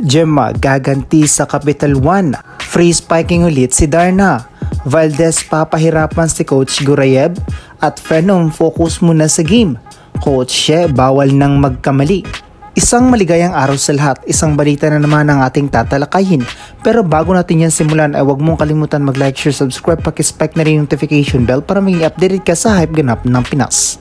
Gemma gaganti sa Capital One. Free spiking ulit si Darna. Valdez papahirapan si Coach Gurayev. At Phenom focus muna sa game. Coach She bawal nang magkamali. Isang maligayang araw sa lahat, isang balita na naman ang ating tatalakayin. Pero bago natin yan simulan ay huwag mong kalimutan mag-like, share, subscribe, pakispike na rin yung notification bell para maging updated ka sa hype ganap ng Pinas.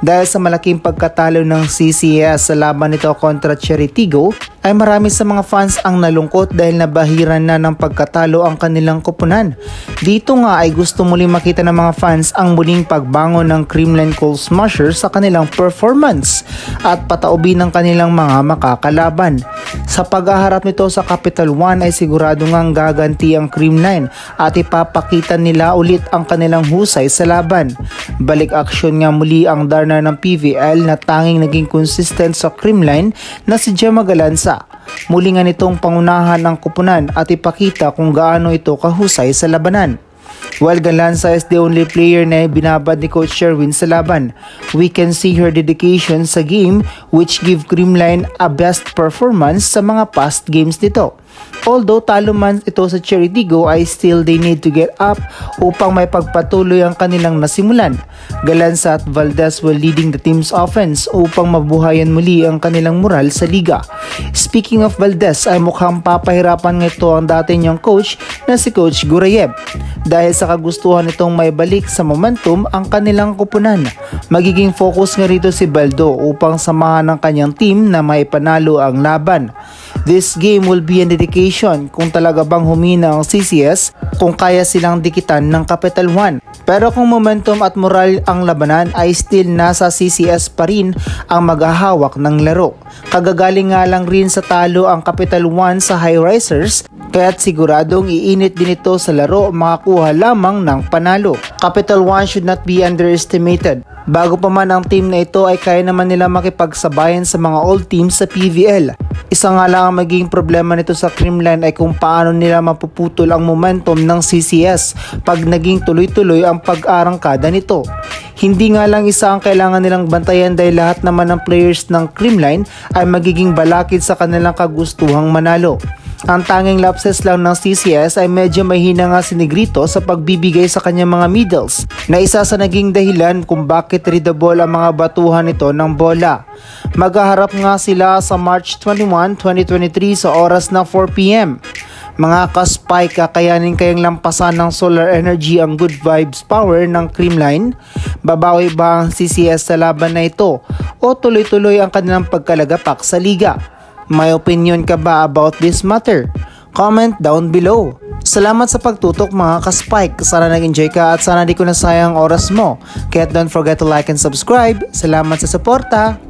Dahil sa malaking pagkatalo ng CCS sa laban nito kontra Cheritigo, ay marami sa mga fans ang nalungkot dahil nabahiran na ng pagkatalo ang kanilang koponan. Dito nga ay gusto muling makita ng mga fans ang muling pagbangon ng Creamline Coal Smashers sa kanilang performance at pataubin ng kanilang mga makakalaban. Sa paghaharap nito sa Capital One ay sigurado ngang gaganti ang Creamline at ipapakita nila ulit ang kanilang husay sa laban. Balik aksyon nga muli ang Darna ng PVL na tanging naging consistent sa Creamline na si Gemma Galanza. Muli nga nitong pangunahan ng koponan at ipakita kung gaano ito kahusay sa labanan. While Galanza is the only player na binabad ni Coach Sherwin sa laban, we can see her dedication sa game which give Creamline a best performance sa mga past games nito. Although talo man ito sa Cheritigo ay still they need to get up upang may pagpatuloy ang kanilang nasimulan. Galanza at Valdez were leading the team's offense upang mabuhayan muli ang kanilang moral sa liga. Speaking of Valdez ay mukhang papahirapan nito ang dati niyang coach na si Coach Gurayev dahil sa kagustuhan nitong may balik sa momentum ang kanilang koponan. Magiging focus nga rito si Baldo upang samahan ng kanyang team na may panalo ang laban. This game will be an indication kung talaga bang humina ang CCS kung kaya silang dikitan ng Capital One. Pero kung momentum at moral ang labanan ay still nasa CCS pa rin ang maghahawak ng laro. Kagagaling nga lang rin sa talo ang Capital One sa High Risers kaya't siguradong iinit din ito sa laro makakuha lamang ng panalo. Capital One should not be underestimated. Bago pa man ang team na ito ay kaya naman nila makipagsabayan sa mga old teams sa PVL. Isa nga lang ang magiging problema nito sa Creamline ay kung paano nila mapuputol ang momentum ng CCS pag naging tuloy-tuloy ang pag-arangkada nito. Hindi nga lang isa ang kailangan nilang bantayan dahil lahat naman ng players ng Creamline ay magiging balakid sa kanilang kagustuhang manalo. Ang tanging lapses lang ng CCS ay medyo mahina nga si Negrito sa pagbibigay sa kanyang mga middles na isa sa naging dahilan kung bakit readable ang mga batuhan nito ng bola. Maghaharap nga sila sa March 21, 2023 sa oras na 4 PM. Mga ka-spike, kakayanin kayang lampasan ng solar energy ang good vibes power ng Creamline? Babawi ba ang CCS sa laban na ito o tuloy-tuloy ang kanilang pagkalagapak sa liga? May opinion ka ba about this matter? Comment down below. Salamat sa pagtutok mga ka-spike. Sana nag-enjoy ka at sana di ko nasayang oras mo. Kaya don't forget to like and subscribe. Salamat sa suporta.